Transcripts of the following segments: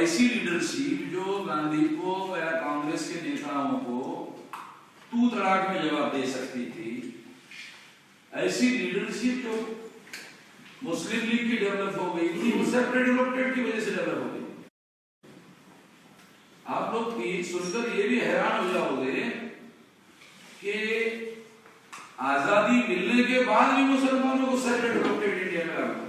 ऐसी लीडरशिप जो गांधी को या कांग्रेस के नेताओं को तू तड़ाक में जवाब दे सकती थी, ऐसी लीडरशिप जो मुस्लिम लीग की डेवलप हो गई थी, वो सेपरेट इलेक्टेड की वजह से डेवलप हो गई। आप लोग सुनकर ये भी हैरान हो जाओगे कि आजादी मिलने के बाद भी मुसलमानों को सेपरेट इलेक्टेड इंडिया में लागू।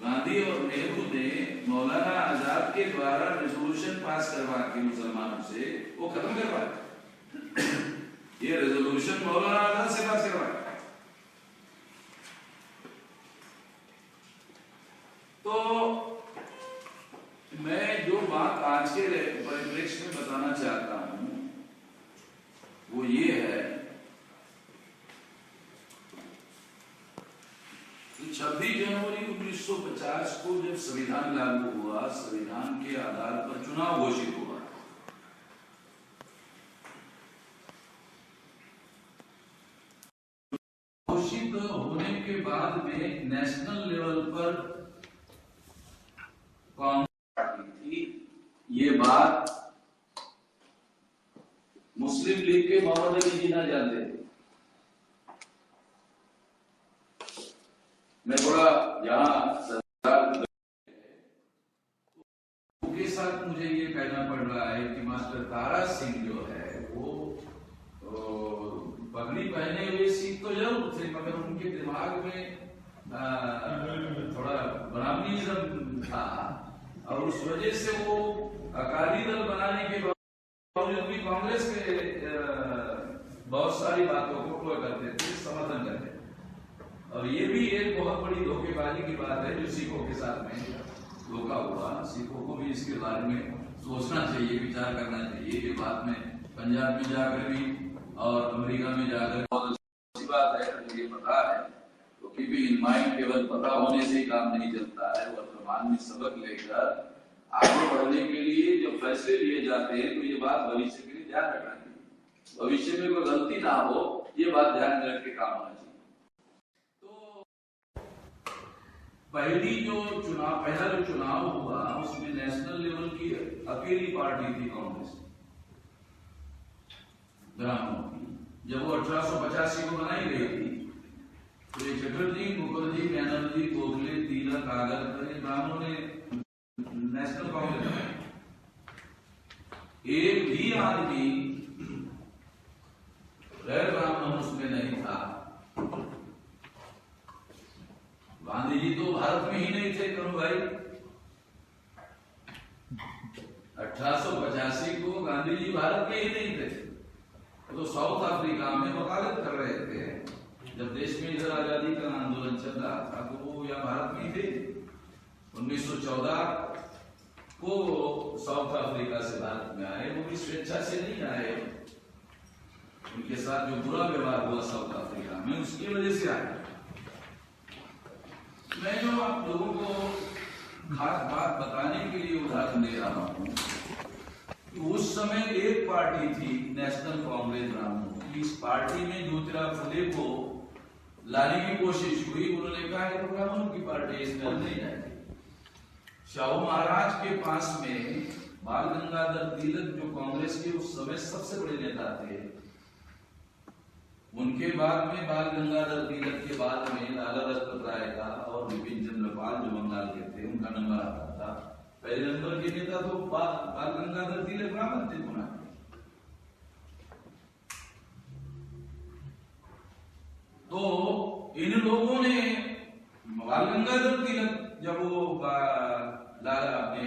गांधी और नेहरू ने मौलाना आजाद के द्वारा रेजोल्यूशन पास करवा के मुसलमानों से वो खत्म करवाया। ये रेजोल्यूशन मौलाना आजाद से पास करवाया। तो मैं जो बात आज के परिप्रेक्ष्य में बताना चाहता हूं वो ये है कि 26 जनवरी 1950 को जब संविधान लागू हुआ, संविधान के आधार पर चुनाव घोषित हुआ। घोषित होने के बाद में नेशनल लेवल पर कांग्रेस पार्टी थी। ये बात मुस्लिम लीग के मोहम्मद अली जिन्ना जानते थे। मैं थोड़ा यहाँ के साथ मुझे ये कहना पड़ रहा है कि मास्टर तारा सिंह जो है वो पगड़ी पहने हुए सिख तो जरूर थे, मगर उनके दिमाग में थोड़ा ब्राह्मणिज्म था और उस वजह से वो अकाली दल बनाने के बावजूद भी कांग्रेस के बहुत सारी बातों को टोक करते थे, समर्थन करते थे। और ये भी एक बहुत बड़ी धोखेबाजी की बात है जो सिखों के साथ में धोखा हुआ। सिखों को भी इसके बारे में सोचना चाहिए, विचार करना चाहिए। ये बात में पंजाब में जाकर भी और अमेरिका में जाकर बहुत अच्छी बात है, मुझे पता है। तो कीपिंग इन माइंड केवल पता होने से ही काम नहीं चलता है। वर्तमान में सबक लेकर आगे बढ़ने के लिए जब फैसले लिए जाते हैं तो ये बात भविष्य के लिए ध्यान रखना चाहिए। भविष्य में कोई गलती ना हो, ये बात ध्यान में रख के काम होना चाहिए। तो पहला जो चुनाव हुआ उसमें नेशनल लेवल की अकेली पार्टी थी कांग्रेस ब्राह्मणों की। जब वो 1885 को बनाई गई थी तो ये चटर्जी, मुखर्जी, बैनर्जी, गोखले, तिलक, आगरकर ब्राह्मणों ने नेशनल कांग्रेस बनाई। एक भी आदमी गैर ब्राह्मण उसमें नहीं था। गांधी जी तो भारत में ही नहीं थे करो भाई। 1885 को गांधी जी भारत में ही नहीं थे, तो साउथ अफ्रीका में वकालत कर रहे थे। जब देश में इधर आजादी का आंदोलन चल रहा था तो वो यहाँ भारत में थे। 1914 को साउथ अफ्रीका से भारत में आए, वो भी स्वेच्छा से नहीं आए। उनके साथ जो बुरा व्यवहार हुआ साउथ अफ्रीका में, उसकी वजह से आए। मैं जो आप लोगों को खास बात बताने के लिए उदाहरण दे रहा हूँ कि उस समय एक पार्टी थी नेशनल कांग्रेस ब्राह्मणों की। इस पार्टी में ज्योतिराव फुले को लाने की कोशिश हुई। उन्होंने कहा कि ब्राह्मणों की पार्टी इसमें नहीं जाएगी। शाहू महाराज के पास में बाल गंगाधर तिलक जो कांग्रेस के उस समय सबसे बड़े नेता थे, उनके बाद में बाल गंगाधर तिलक के बाद में लाला लजपत राय का और बिपिन चंद्र पाल जो बंगाल के थे उनका नंबर आता था। पहले नंबर के नेता तो बाल गंगाधर तिलक ब्राह्मण थे पुनः। तो इन लोगों ने बाल गंगाधर तिलक जब वो अपने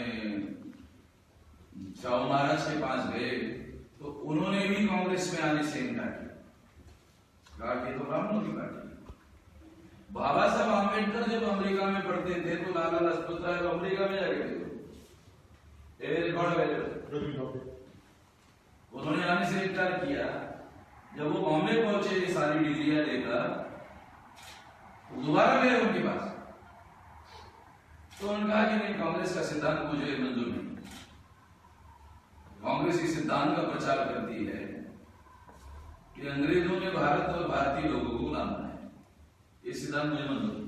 शाहू महाराज के पास गए तो उन्होंने भी कांग्रेस में आने से इनकार किया। कहा कि तो ब्राह्मणों की पार्टी। बाबा साहब आम्बेडकर जब अमेरिका में पढ़ते थे तो लाला लजपत राय अमेरिका में जाके उन्होंने आने से इनकार किया। जब वो बॉम्बे पहुंचे ये सारी डिग्रियां लेकर, दोबारा गए उनके पास तो उन्होंने कहा कि नहीं, कांग्रेस का सिद्धांत मुझे मंजूर नहीं। कांग्रेस इस सिद्धांत का प्रचार करती है कि अंग्रेजों ने भारत और भारतीय लोगों को गुलाम बनाया। ये सिद्धांत मुझे मंजूर नहीं।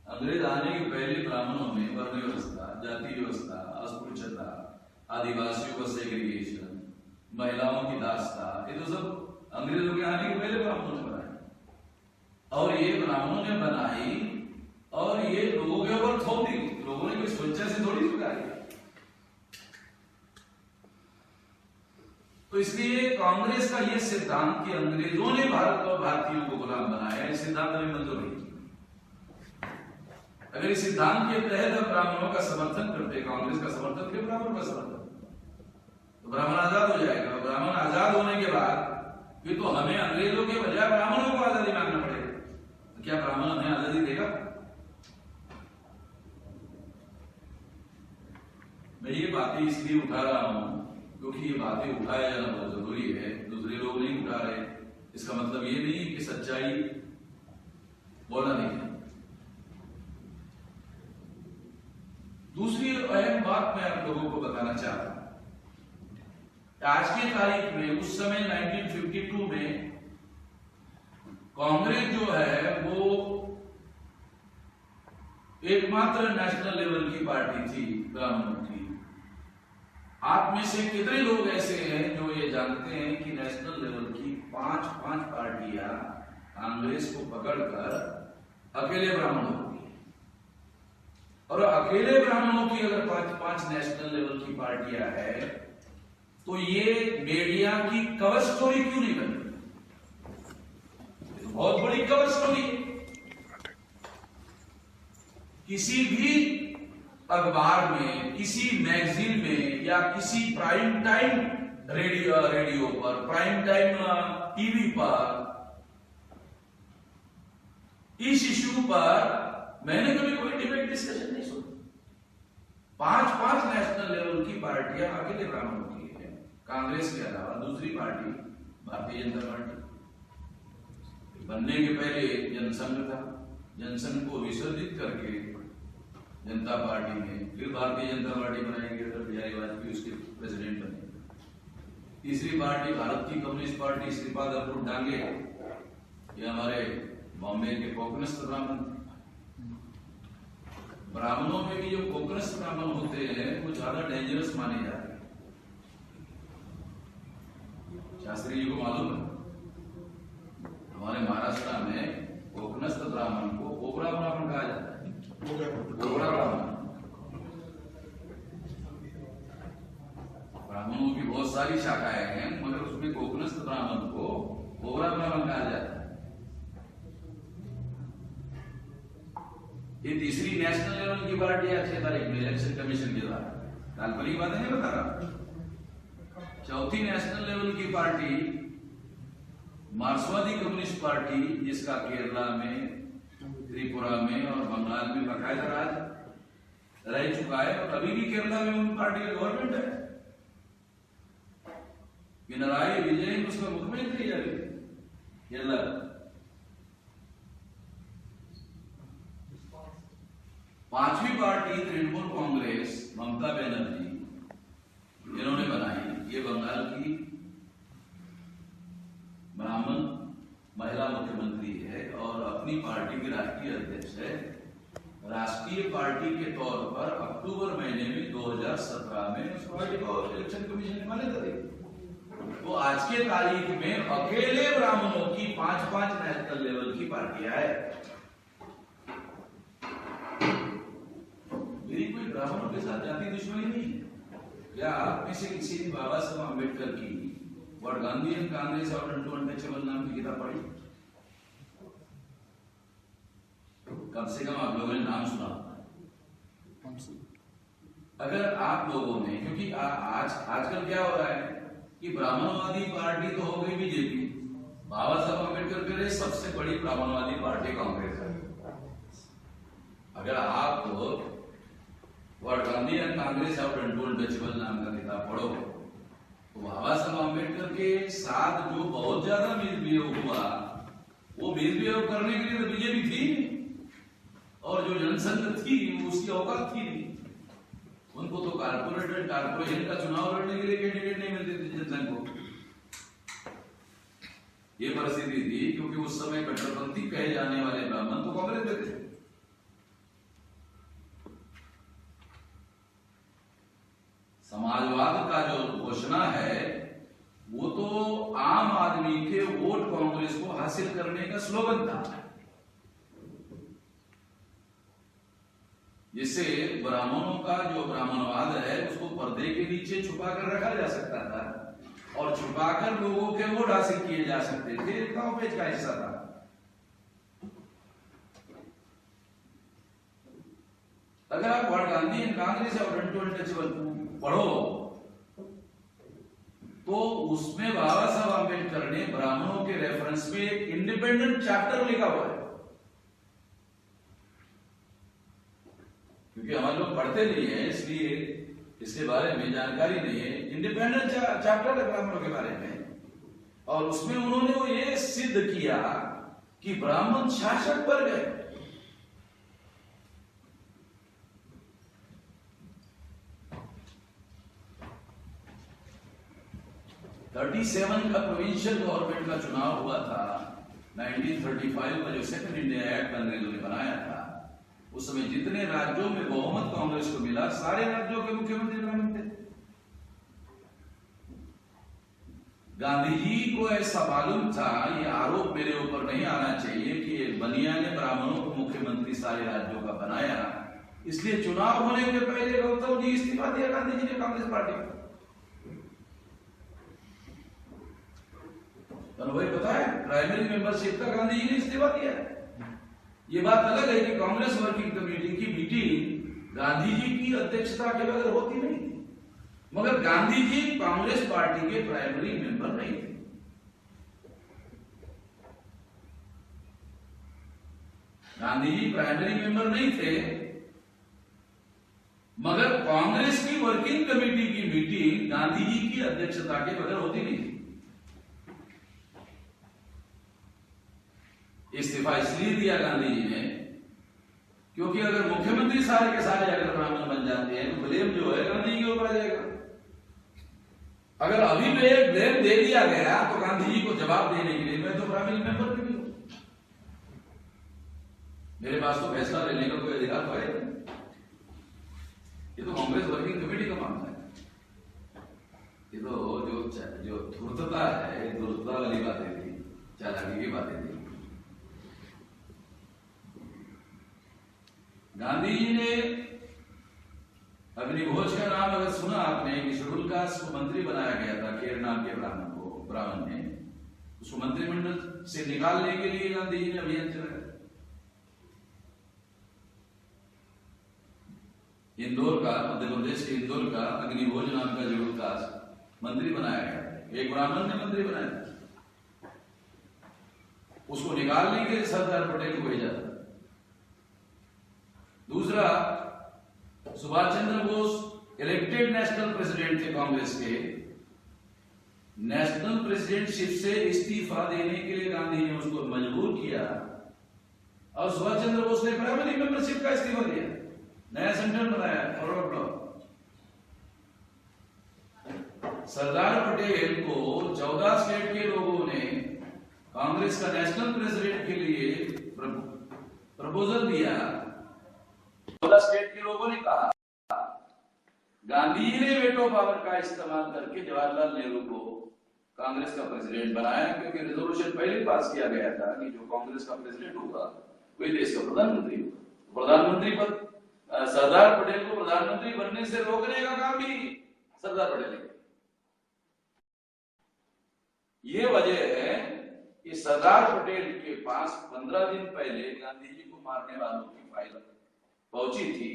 अंग्रेज आने के पहले ब्राह्मणों में वर्ण व्यवस्था जाति व्यवस्था, अस्पृश्यता, आदिवासियों का सेग्रीगेशन, महिलाओं की दास्ता, ये तो सब अंग्रेजों के आने के पहले ब्राह्मणों ने बनाई। और ये ब्राह्मणों ने बनाई और ये लोगों के ऊपर थोप दी। लोगों ने कोई स्वेच्छा से थोड़ी स्वीकारी। तो इसलिए कांग्रेस का यह सिद्धांत कि अंग्रेजों ने भारत और भारतीयों को गुलाम बनाया, इस सिद्धांत में मंजूर नहीं। अगर इस सिद्धांत के तहत हम ब्राह्मणों का समर्थन करते, कांग्रेस का समर्थन के ब्राह्मणों का समर्थन, तो ब्राह्मण आजाद हो जाएगा। ब्राह्मण आजाद होने के बाद फिर तो हमें अंग्रेजों के बजाय ब्राह्मणों को आजादी मांगना पड़ेगा। तो क्या ब्राह्मण हमें आजादी देगा? मैं ये बातें इसलिए उठा रहा हूं क्योंकि ये बातें उठाया जाना बहुत जरूरी है। दूसरे लोग नहीं उठा रहे, इसका मतलब ये नहीं कि सच्चाई बोलना नहीं है। दूसरी अहम बात मैं आप लोगों को बताना चाहता हूं। आज की तारीख में, उस समय 1952 में कांग्रेस जो है वो एकमात्र नेशनल लेवल की पार्टी थी ब्राह्मणों की। आप में से कितने लोग ऐसे हैं जो ये जानते हैं कि नेशनल लेवल की 5 पार्टियां कांग्रेस को पकड़कर अकेले ब्राह्मणों की, और अकेले ब्राह्मणों की अगर 5 नेशनल लेवल की पार्टियां है तो ये मीडिया की कवर स्टोरी क्यों नहीं बनी? बहुत बड़ी कवर स्टोरी है। किसी भी अखबार में, किसी मैगजीन में या किसी प्राइम टाइम रेडियो पर, प्राइम टाइम टीवी पर, इस इश्यू पर मैंने कभी कोई डिबेट डिस्कशन नहीं सुना। 5 नेशनल लेवल की पार्टियां अकेले ब्राह्मणों की है, कांग्रेस के अलावा दूसरी पार्टी भारतीय जनता पार्टी। बनने के पहले जनसंघ था, जनसंघ को विसर्जित करके जनता पार्टी में फिर भारतीय जनता पार्टी बनाई गई, अटल बिहारी वाजपेयी उसके प्रेसिडेंट बने। तीसरी पार्टी भारत की कम्युनिस्ट पार्टी, श्रीपाद अपूर्व डांगे, ये हमारे बॉम्बे के कोकनस्थ ब्राह्मण। ब्राह्मणों में भी जो कोकनस्थ ब्राह्मण होते हैं वो ज्यादा डेंजरस माने जाते हैं। शास्त्री जी को मालूम है, हमारे महाराष्ट्र में कोकनस्थ ब्राह्मण को कोकड़ा ब्राह्मण कहा जाता है। ब्राह्मणों की बहुत सारी शाखाएं हैं, मगर उसमें कोकनस्थ ब्राह्मण को कोकड़ा ब्राह्मण कहा जाता है। ये तीसरी नेशनल लेवल की पार्टी है 6 तारीख में इलेक्शन कमीशन के द्वारा, काल्पनिक बातें नहीं बता रहा। चौथी नेशनल लेवल की पार्टी मार्क्सवादी कम्युनिस्ट पार्टी, जिसका केरला में, त्रिपुरा में और बंगाल में बकायदा राज रह चुका है, और अभी भी केरला में उन पार्टी का गवर्नमेंट है। पिनराई विजयन उसका मुख्यमंत्री है केरला। पांचवी पार्टी तृणमूल कांग्रेस, ममता बनर्जी इन्होंने बनाई। ये बंगाल की ब्राह्मण महिला मुख्यमंत्री है और अपनी पार्टी की राष्ट्रीय अध्यक्ष है। राष्ट्रीय पार्टी के तौर पर अक्टूबर महीने में 2017 में उस पार्टी को इलेक्शन कमीशन ने मान्यता दी। तो आज के तारीख में अकेले ब्राह्मणों की 5 नेशनल लेवल की पार्टियां है। मेरी कोई ब्राह्मणों के साथ जाति दुश्मनी नहीं है। क्या आप में से किसी ने बाबा साहब अम्बेडकर की व्हाट गांधी एंड कांग्रेस और अनटचेबल नाम की किताब पढ़ी? कम से कम आप लोगों ने नाम सुना। अगर आप लोगों ने, क्योंकि आजकल क्या हो रहा है कि ब्राह्मणवादी पार्टी तो हो गई बीजेपी, बाबा साहब अम्बेडकर कह रहे सबसे बड़ी ब्राह्मणवादी पार्टी कांग्रेस है। अगर आप व्हाट गांधी एंड कांग्रेस और अनटचेबल नाम का किताब पढ़ो तो बाबा साहब अम्बेडकर के साथ जो बहुत ज्यादा मिसबिहेव हुआ, वो मिसबिहेव करने के लिए तो बीजेपी थी, और जो जनसंघ थी उसकी औकात थी नहीं। उनको तो कारपोरेशन का चुनाव लड़ने के लिए कैंडिडेट नहीं मिलते थे जनसंघ को। ये परिस्थिति थी क्योंकि उस समय कट्टरपंथी कहे जाने वाले ब्राह्मण तो कांग्रेस में थे। स्लोगन था, जिससे ब्राह्मणों का जो ब्राह्मणवाद है उसको पर्दे के नीचे छुपा कर रखा जा सकता था और छुपाकर लोगों के वोट हासिल किए जा सकते थे। दांव-पेच का हिस्सा था। अगर आप व्हाट गांधी एंड कांग्रेस और अनटचेबल पढ़ो तो उसमें बाबा साहब आंबेडकर ने ब्राह्मणों के रेफरेंस में एक इंडिपेंडेंट चैप्टर लिखा हुआ है, क्योंकि हमारे लोग पढ़ते नहीं है इसलिए इसके बारे में जानकारी नहीं है। इंडिपेंडेंट चैप्टर है ब्राह्मणों के बारे में, और उसमें उन्होंने वो ये सिद्ध किया कि ब्राह्मण शासक वर्ग है। (37) का प्रोविंशियल गवर्नमेंट का चुनाव हुआ था 1935 में, जो सेकंड इंडिया एक्ट अंग्रेजों ने बनाया था। उस समय जितने राज्यों में बहुमत कांग्रेस को मिला, सारे राज्यों के मुख्यमंत्री ब्राह्मण थे। गांधी जी को ऐसा मालूम था, ये आरोप मेरे ऊपर नहीं आना चाहिए कि बनिया ने ब्राह्मणों को मुख्यमंत्री सारे राज्यों का बनाया, इसलिए चुनाव होने के पहले गौतम जी इस्तीफा दिया गांधी जी ने कांग्रेस पार्टी को। वही पता है, प्राइमरी मेंबरशिप का गांधी जी ने इस्तीफा दिया है। ये बात अलग है कि कांग्रेस वर्किंग कमेटी की मीटिंग गांधी जी की अध्यक्षता के बगैर होती नहीं थी, मगर गांधी जी कांग्रेस पार्टी के प्राइमरी मेंबर नहीं थे। गांधी जी प्राइमरी मेंबर नहीं थे, मगर कांग्रेस की वर्किंग कमेटी की मीटिंग गांधी जी की अध्यक्षता के बगैर होती नहीं थी। इस्तीफा इसलिए दिया गांधी जी ने क्योंकि अगर मुख्यमंत्री सारे के सारे अगर ब्राह्मण बन जाते हैं तो ब्लेम जो है गांधी जी के ऊपर आ जाएगा। अगर अभी भी एक ब्लेम दे दिया गया तो गांधी जी को जवाब देने के लिए मैं तो प्राइमरी मेंबर भी हूं, मेरे पास तो फैसला लेने का कोई अधिकार तो है। ये तो कांग्रेस वर्किंग कमेटी का मामला है। ये तो जो धूर्तता है, धूर्तता वाली बातें थी, चालाकी की बातें थी। गांधी जी ने अग्निभोज का नाम अगर सुना आपने कि शेड्यूल कास्ट को मंत्री बनाया गया था, केर नाम के ब्राह्मण ने, उसको मंत्रिमंडल से निकालने के लिए गांधी जी ने अभियान चलाया। इंदौर का, मध्य प्रदेश के इंदौर का अग्निभोज नाम का शेड्यूल कास्ट मंत्री बनाया गया, एक ब्राह्मण ने मंत्री बनाया। उसको निकालने के लिए सरदार पटेल को भेजा था। दूसरा, Subhash Chandra Bose elected national president थे कांग्रेस के, नेशनल प्रेसिडेंटशिप से इस्तीफा देने के लिए गांधी ने उसको मजबूर किया और सुभाष चंद्र बोस ने प्राइमरी मेंबरशिप का इस्तीफा दिया, नया संगठन बनाया फॉरवर्ड ब्लॉक। सरदार पटेल को 14 स्टेट के लोगों ने कांग्रेस का नेशनल प्रेसिडेंट के लिए प्रपोजल दिया। 14 स्टेट के लोगों ने कहा, गांधी जी ने वेटो पावर का इस्तेमाल करके जवाहरलाल नेहरू को कांग्रेस का प्रेसिडेंट बनाया, क्योंकि रेजोल्यूशन पहले पास किया गया था कि जो कांग्रेस का प्रेसिडेंट होगा वही देश का प्रधानमंत्री होगा। प्रधानमंत्री पद सरदार पटेल को प्रधानमंत्री बनने से रोकने का काम भी सरदार पटेल ने किया। ये वजह है कि सरदार पटेल के पास 15 दिन पहले गांधी जी को मारने वालों की फाइल पहुंची थी,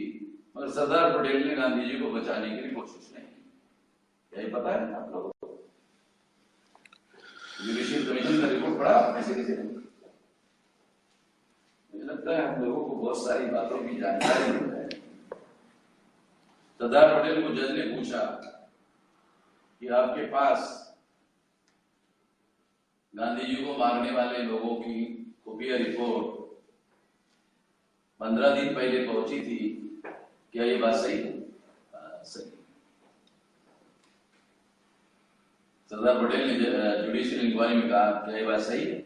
मगर सरदार पटेल ने गांधी जी को बचाने की कोशिश नहीं की। यही पता है आप लोगों को? जुडिशियल कमीशन का रिपोर्ट पढ़ा आपने से किसी ने? मुझे लगता है हम लोगों को बहुत सारी बातों की जानकारी है। सरदार पटेल को जज ने पूछा कि आपके पास गांधी जी को मारने वाले लोगों की खुफिया रिपोर्ट 15 दिन पहले पहुंची थी, क्या ये बात सही है? सही। सरदार पटेल ने जुडिशियल इंक्वायरी में कहा, क्या ये बात सही है?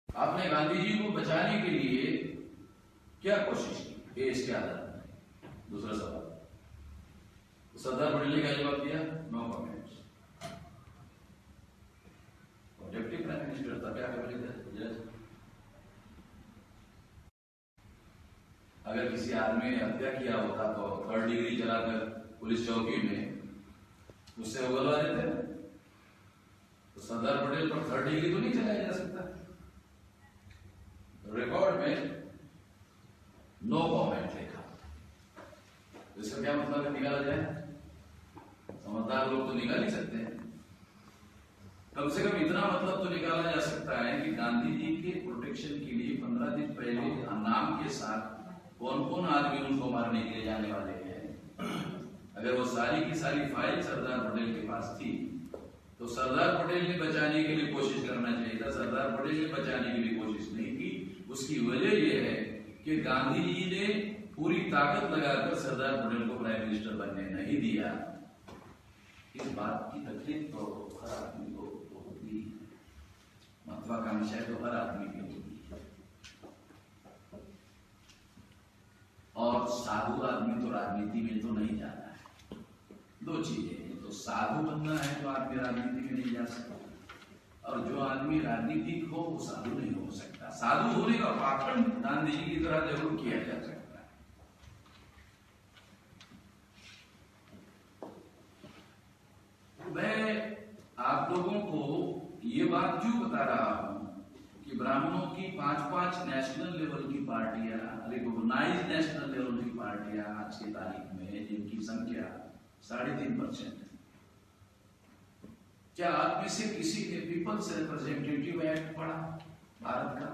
आपने गांधी जी को बचाने के लिए क्या कोशिश की, ये इसके आधार पर। दूसरा सवाल, तो सरदार पटेल ने क्या जवाब दिया? No comments. मिनिस्टर था, क्या कर लेते जज? अगर किसी आदमी ने हत्या किया होता तो 3rd डिग्री चलाकर पुलिस चौकी में उससे उगलवा देते। तो सरदार पटेल पर 3rd डिग्री तो नहीं चलाया जा सकता। रिकॉर्ड में नो कमेंट लिखा। इसका क्या मतलब है? निकाला जाए? समझदार लोग तो निकाल ही सकते हैं। कम से कम इतना मतलब तो निकाला जा सकता है कि गांधी जी के प्रोटेक्शन के लिए 15 दिन पहले नाम के साथ कौन कौन आदमी उनको मारने के लिए जाने वाले हैं। अगर वो सारी की सारी फाइल सरदार पटेल के पास थी तो सरदार पटेल ने बचाने के लिए कोशिश करना चाहिए था। सरदार पटेल ने बचाने के लिए कोशिश नहीं की। उसकी वजह यह है कि गांधी जी ने पूरी ताकत लगाकर सरदार पटेल को प्राइम मिनिस्टर बनने नहीं दिया। इस बात की तकलीफ तो हर आदमी को होती है, महत्वाकांक्षा तो हर आदमी की होती है। और साधु आदमी तो राजनीति में तो नहीं जाता है। 2 चीजें हैं, तो साधु बनना है तो आदमी राजनीति में नहीं जा सकता, और जो आदमी राजनीतिक हो वो साधु नहीं हो सकता। साधु होने का पाखंड गांधी जी की तरह जरूर किया जा सकता है। मैं आप लोगों को ये बात क्यों बता रहा हूं कि ब्राह्मणों की 5-5 नेशनल लेवल की पार्टियां, रिकॉग्नाइज्ड नेशनल लेवल की पार्टियां आज की तारीख में जिनकी संख्या 3.5% है। क्या आप में से किसी ने पीपल्स रिप्रेजेंटेटिव एक्ट पढ़ा भारत का,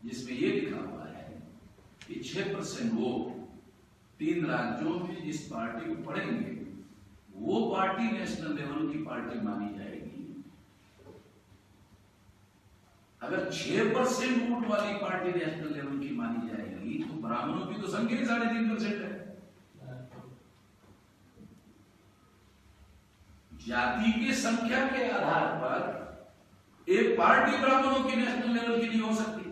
जिसमें ये लिखा हुआ है कि 6% वोट 3 राज्यों में जिस पार्टी को पड़ेंगे वो पार्टी नेशनल लेवल की पार्टी मानी जाएगी। अगर 6% वोट वाली पार्टी नेशनल लेवल की मानी जाएगी तो ब्राह्मणों की तो संख्या 3.5% है। जाति की संख्या के आधार पर एक पार्टी ब्राह्मणों की नेशनल लेवल की नहीं हो सकती।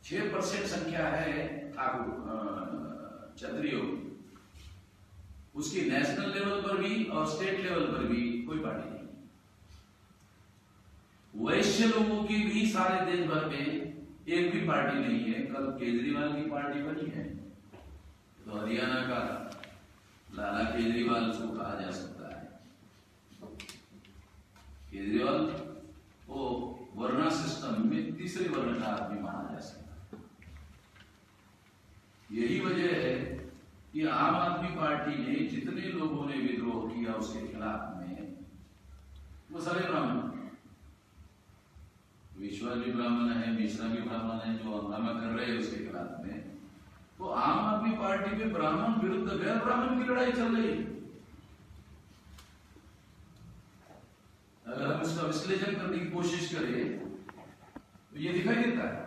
छह % संख्या है ठाकुर क्षत्रियों, उसकी नेशनल लेवल पर भी और स्टेट लेवल पर भी कोई पार्टी नहीं। वैश्य लोगों की भी सारे देश भर में एक भी पार्टी नहीं है। कल केजरीवाल की पार्टी बनी है तो हरियाणा का लाला केजरीवाल उसको कहा जा सकता है। केजरीवाल वो वर्णा सिस्टम में तीसरे वर्ण का आदमी माना जा सकता है। यही वजह है कि आम आदमी पार्टी ने जितने लोगों ने विद्रोह किया उसके खिलाफ में वो सारे ब्राह्मण, विश्वास भी ब्राह्मण है, मिश्रा भी ब्राह्मण है, जो हंगामा कर रहे हैं उसके खिलाफ में। तो आम आदमी पार्टी में ब्राह्मण विरुद्ध गैर ब्राह्मण की लड़ाई चल रही है। अगर हम इसका विश्लेषण करने की कोशिश करें तो ये दिखाई देता है।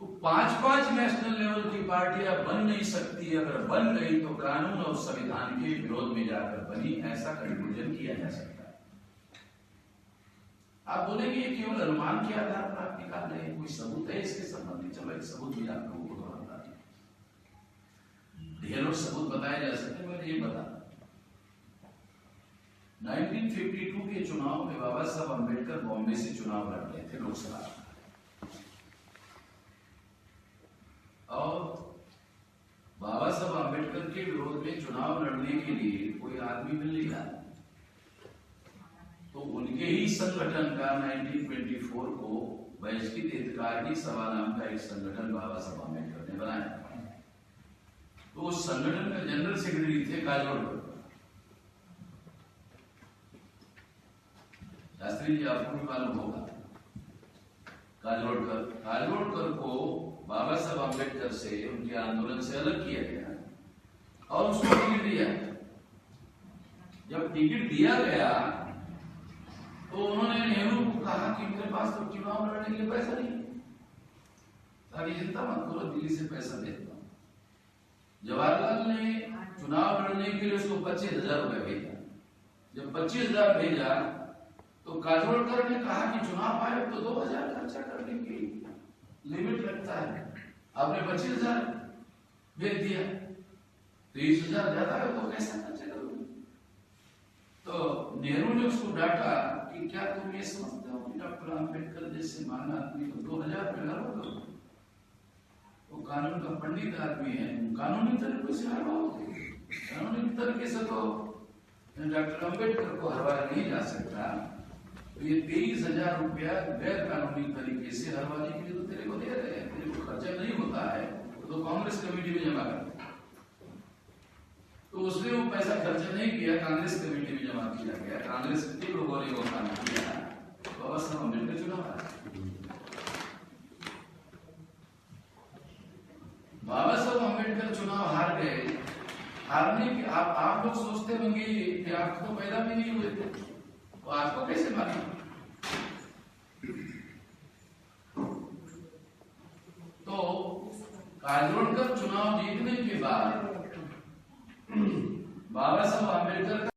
तो 5-5 नेशनल लेवल की पार्टियां बन नहीं सकती। अगर बन गई तो कानून और संविधान के विरोध में जाकर बनी, ऐसा कंक्लूजन किया जा सकता है। आप बोलेंगे ये केवल अनुमान के आधार पर आप निकाल रहे हैं, कोई सबूत है इसके संबंधित? चलो एक सबूत भी आप लोगों को बता दें। ढेरों सबूत बताए जा सकते, मैंने ये बता 1952 के चुनाव में बाबा साहब अम्बेडकर बॉम्बे से चुनाव लड़ रहे थे लोकसभा, और बाबा साहब अम्बेडकर के विरोध में चुनाव लड़ने के लिए कोई आदमी मिल नहीं रहा। तो उनके ही संगठन का 1924 को वैश्विक हितकारी सभा नाम का एक संगठन बाबा साहब अम्बेडकर ने बनाया। तो उस संगठन का जनरल सेक्रेटरी थे काजोलकर। शास्त्री जी आपको भी मालूम होगा, काजोलकर को बाबा साहब अम्बेडकर से उनके आंदोलन से अलग किया गया और उसको टिकट दिया। जब टिकट दिया गया तो उन्होंने नेहरू को कहा कि मेरे पास तो चुनाव लड़ने के लिए पैसा नहीं है, सारी चिंता मत करो, दिल्ली से पैसा देता हूं। जवाहरलाल ने चुनाव लड़ने के लिए उसको 25,000 रुपए भेजा। जब 25,000 भेजा तो काजोलकर ने कहा कि चुनाव आयोग तो 2,000 खर्चा करने की लिमिट रखता है, आपने 25,000 भेज दिया। 23,000 ज्यादा है तो कैसा खर्च करोगे? तो नेहरू ने उसको डांटा कि क्या तुम ये समझते हो कि डॉक्टर अम्बेडकर जैसे महान आदमी को 2,000 रुपये हर होगा? वो कानून का पंडित आदमी है, कानूनी तरीके से हरवाओगे? कानूनी तरीके से तो डॉक्टर अम्बेडकर को हरवाया नहीं जा सकता। तो ये 23,000 रुपया गैर कानूनी तरीके से हरवाने के लिए तो तेरे को दे रहे हैं, तेरे को खर्चा नहीं होता है तो कांग्रेस कमेटी में जमा कर। तो उसने वो पैसा खर्चा नहीं किया, कांग्रेस कमेटी में जमा किया गया। कांग्रेस के लोगों ने वो काम किया, बाबा साहब अम्बेडकर चुनाव हारे। बाबा साहब अम्बेडकर चुनाव हार गए। हारने के आप लोग सोचते होंगे कि आप तो पैदा भी नहीं हुए थे, तो आपको कैसे मालूम? तो काजोड़कर चुनाव जीतने के बाद बाबा साहब अम्बेडकर